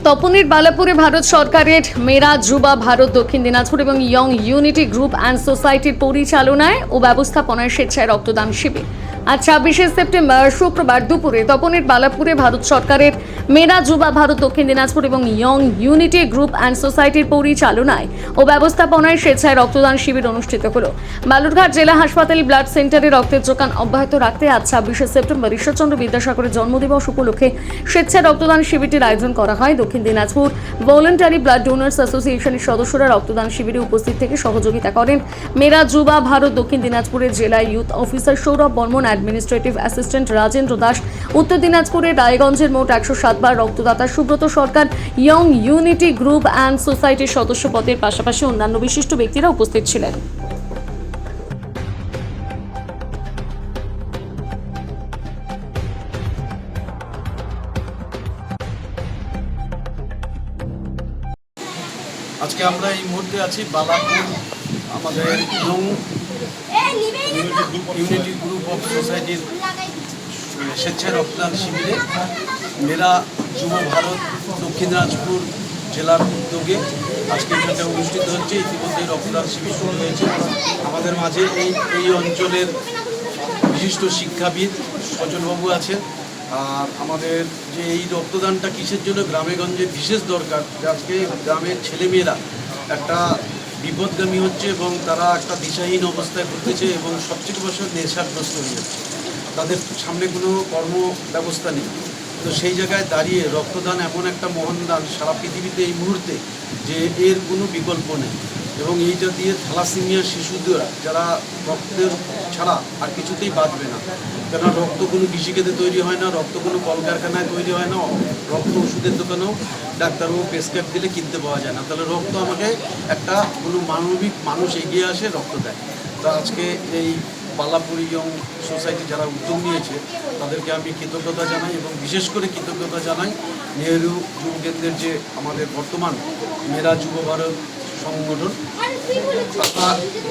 তপনের বালাপুরে ভারত সরকারের মেরা যুবা ভারত দক্ষিণ দিনাজপুর এবং ইয়ং ইউনিটি গ্রুপ অ্যান্ড সোসাইটির পরিচালনায় ও ব্যবস্থাপনায় স্বেচ্ছায় রক্তদান শিবির আজ ২৬শে সেপ্টেম্বর শুক্রবার দুপুরে তপনের বালাপুরে ভারত সরকারের মেরা যুবা ভারত দক্ষিণ দিনাজপুর এবং ইয়ং ইউনিটি গ্রুপ অ্যান্ড সোসাইটির পরিচালনায় ও ব্যবস্থাপনায় স্বেচ্ছায় রক্তদান শিবির অনুষ্ঠিত হল। বালুরঘাট জেলা হাসপাতাল ব্লাড সেন্টারে রক্তের যোগান অব্যাহত রাখতে আজ ২৬শে সেপ্টেম্বর ঈশ্বরচন্দ্র বিদ্যাসাগরের জন্মদিবস উপলক্ষে স্বেচ্ছায় রক্তদান শিবিরটির আয়োজন করা হয়। দক্ষিণ দিনাজপুর ভলেন্টারি ব্লাড ডোনার্স অ্যাসোসিয়েশনের সদস্যরা রক্তদান শিবিরে উপস্থিত থেকে সহযোগিতা করেন। মেরা যুবা ভারত দক্ষিণ দিনাজপুরের জেলা youth officer Sourav Barman, administrative assistant Rajendra Das, উত্তর দিনাজপুরের রায়গঞ্জের মোট ১০৭ বার রক্তদাতা সুব্রত সরকার, ইয়ং ইউনিটি গ্রুপ অ্যান্ড সোসাইটির সদস্য পদের পাশাপাশি অন্যান্য বিশিষ্ট ব্যক্তিরা উপস্থিত ছিলেন। আজকে আমরা এই মুহূর্তে আছি বালাপুর আমাদের ইউনিটি গ্রুপ অফ সোসাইটির স্বেচ্ছায় রক্তদান শিবিরে মেরা যুব ভারত দক্ষিণ দিনাজপুর জেলার উদ্যোগে আজকে এখানটা অনুষ্ঠিত হচ্ছে। ইতিমধ্যে রক্তদান শিবির শুরু হয়েছে। আমাদের মাঝে এই অঞ্চলের বিশিষ্ট শিক্ষাবিদ সজলবাবু আছেন। আর আমাদের যে এই রক্তদানটা কিসের জন্য গ্রামেগঞ্জে বিশেষ দরকার, যে আজকে গ্রামের ছেলেমেয়েরা একটা বিপদগামী হচ্ছে এবং তারা একটা দিশাহীন অবস্থায় ঘুরতেছে এবং সবচেয়ে বছর নেশাগ্রস্ত হয়ে যাচ্ছে। তাদের সামনে কোনো কর্ম ব্যবস্থা নেই। তো সেই জায়গায় দাঁড়িয়ে রক্তদান এমন একটা মহান দান সারা পৃথিবীতে এই মুহূর্তে যে এর কোনো বিকল্প নেই। এবং এইটা দিয়ে থ্যালাসেমিয়া শিশুরা যারা রক্তের ছাড়া আর কিছুতেই বাঁচবে না, কেন রক্ত কোনো কৃষিক্ষেত্রে তৈরি হয় না, রক্ত কোনো কলকারখানায় তৈরি হয় না, রক্ত ওষুধের দোকানেও ডাক্তারবাবু প্রেসক্রাইব দিলে কিনতে পাওয়া যায় না। তাহলে রক্ত আমাকে একটা কোনো মানবিক মানুষ এগিয়ে আসে রক্ত দেয়। তো আজকে এই বালাপুর ইয়ং সোসাইটি যারা উদ্যোগ নিয়েছে তাদেরকে আমি কৃতজ্ঞতা জানাই এবং বিশেষ করে কৃতজ্ঞতা জানাই নেহেরু যুব কেন্দ্রের যে আমাদের বর্তমান মেরা যুব ভারত সংগঠন,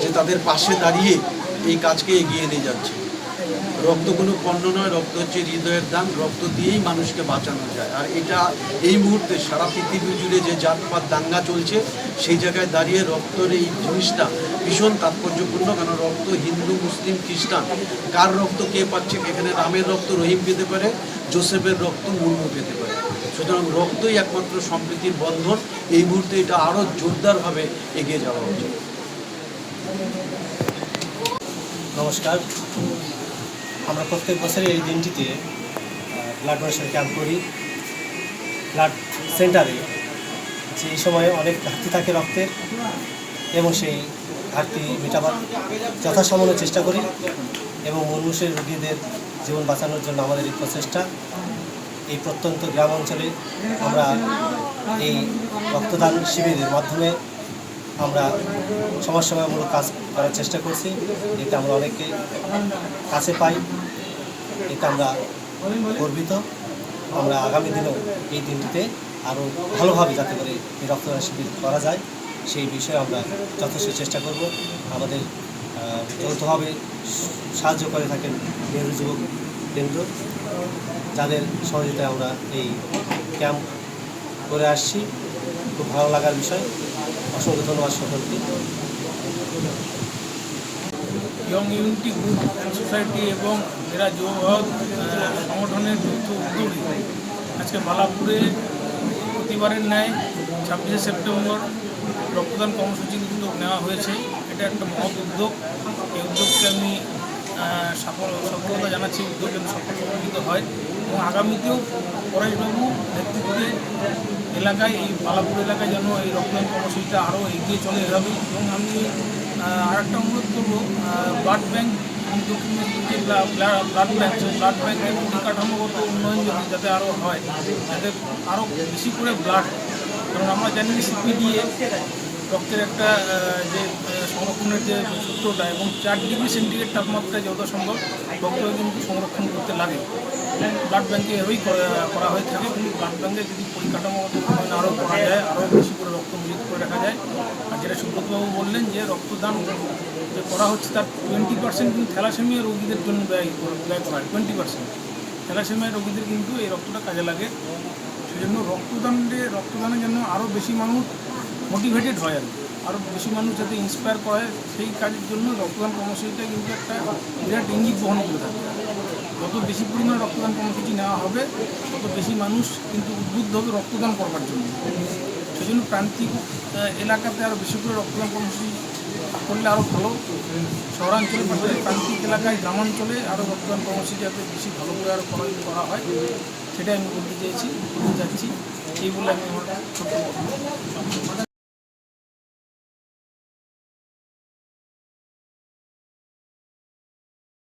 যে তাদের পাশে দাঁড়িয়ে এই কাজকে এগিয়ে নিয়ে যাচ্ছে। রক্ত কোনো পণ্য নয়, রক্ত হচ্ছে হৃদয়ের দান। রক্ত দিয়েই মানুষকে বাঁচানো যায়। আর এটা এই মুহূর্তে সারা পৃথিবী জুড়ে যে জাতপাত দাঙ্গা চলছে সেই জায়গায় দাঁড়িয়ে রক্তের এই জিনিসটা ভীষণ তাৎপর্যপূর্ণ। কারণ রক্ত হিন্দু, মুসলিম, খ্রিস্টান কার রক্ত কে পাচ্ছে, এখানে রামের রক্ত রহিম পেতে পারে, জোসেফের রক্ত মুর্মু পেতে পারে। সুতরাং রক্তই একমাত্র সম্প্রীতির বন্ধন। এই মুহূর্তে এটা আরও জোরদারভাবে এগিয়ে যাওয়া উচিত। নমস্কার। আমরা প্রত্যেক বছরই এই দিনটিতে ব্লাড ডোনেশন ক্যাম্প করি। ব্লাড সেন্টারে যে সময়ে অনেক ঘাটতি থাকে রক্তের এবং সেই ঘাটতি মেটাবার যথাসম্ভব চেষ্টা করি এবং মুমূর্ষু রোগীদের জীবন বাঁচানোর জন্য আমাদের এই প্রচেষ্টা। এই প্রত্যন্ত গ্রাম অঞ্চলে আমরা এই রক্তদান শিবিরের মাধ্যমে আমরা সমাজসেবামূলক কাজ করার চেষ্টা করছি। এতে আমরা অনেকে কাছে পাই, এতে আমরা গর্বিত। আমরা আগামী দিনেও এই দিনটিতে আরও ভালোভাবে যাতে করে এই রক্তদান শিবির করা যায় সেই বিষয়ে আমরা যথেষ্ট চেষ্টা করব। আমাদের যৌথভাবে সাহায্য করে থাকেন নেহেরু যুব কেন্দ্র, যাদের সহযোগিতায় আমরা এই ক্যাম্প করে আসছি। খুব ভালো লাগার বিষয়। অসংখ্য ধন্যবাদ সকলকে। ইয়ং ইউনিটি গ্রুপ সোসাইটি এবং মেরা যুব ভারত সংগঠনের যৌথ উদ্যোগে আজকে বালাপুরে প্রতিবারের ন্যায় ২৬শে সেপ্টেম্বর রক্তদান কর্মসূচির উদ্যোগ নেওয়া হয়েছে। এটা একটা মহৎ উদ্যোগ। এই উদ্যোগকে আমি সফলতা জানাচ্ছি। উদ্যোগ যেন সফলতা হয় এবং আগামীতেও পরেশবাবু নেতৃত্বে এলাকায়, এই বালাপুর এলাকায় যেন এই রক্তদান কর্মসূচিটা আরও এগিয়ে চলে যাবে। এবং আমি আরেকটা অনুরোধ করবো, ব্লাড ব্যাঙ্ক দক্ষিণ যে ব্লাড ব্যাঙ্ক, সেই ব্লাড ব্যাঙ্কের পরিকাঠামোগত উন্নয়ন যাতে আরও হয়, যাতে আরও বেশি করে ব্লাড, কারণ আমরা জানি সিপিডিএ রক্তের একটা যে সংরক্ষণের যে সূত্রটা এবং ৪ ডিগ্রি সেন্টিগ্রেড তাপমাত্রায় যত সম্ভব রক্ত কিন্তু সংরক্ষণ করতে লাগে। ব্লাড ব্যাঙ্কে এরই করা হয়ে থাকে। কিন্তু ব্লাড ব্যাঙ্কে যদি পরিকাঠামোগত উন্নয়ন আরও করা যায়, আরও বেশি করে রক্ত মজুত করে রাখা যায়। আর যেটা সুব্রতবাবু বললেন যে রক্তদান যে করা হচ্ছে তার 20% কিন্তু থ্যালাসেমিয়া রোগীদের জন্য ব্যয় করা হয়। 20% থ্যালাসেমিয়া রোগীদের কিন্তু এই রক্তটা কাজে লাগে। জন্য রক্তদানে যেন আরও বেশি মানুষ মোটিভেটেড হয় আর কি। আরও বেশি মানুষ যাতে ইন্সপায়ার করে সেই কাজের জন্য রক্তদান কর্মসূচিটা কিন্তু একটা বিরাট ইঙ্গিত বহন করে থাকে। যত বেশি পরিমাণে রক্তদান কর্মসূচি নেওয়া হবে তত বেশি মানুষ কিন্তু উদ্বুদ্ধ হবে রক্তদান করবার জন্য। সেই জন্য প্রান্তিক এলাকাতে আরও বেশি করে রক্তদান কর্মসূচি করলে আরও ভালো। শহরাঞ্চলে প্রান্তিক এলাকায় গ্রামাঞ্চলে আরও রক্তদান কর্মসূচি যাতে বেশি ভালো করে আরও করা হয় সেটাই আমি বলতে চাচ্ছি এই বলে আমি আমার ছোট্ট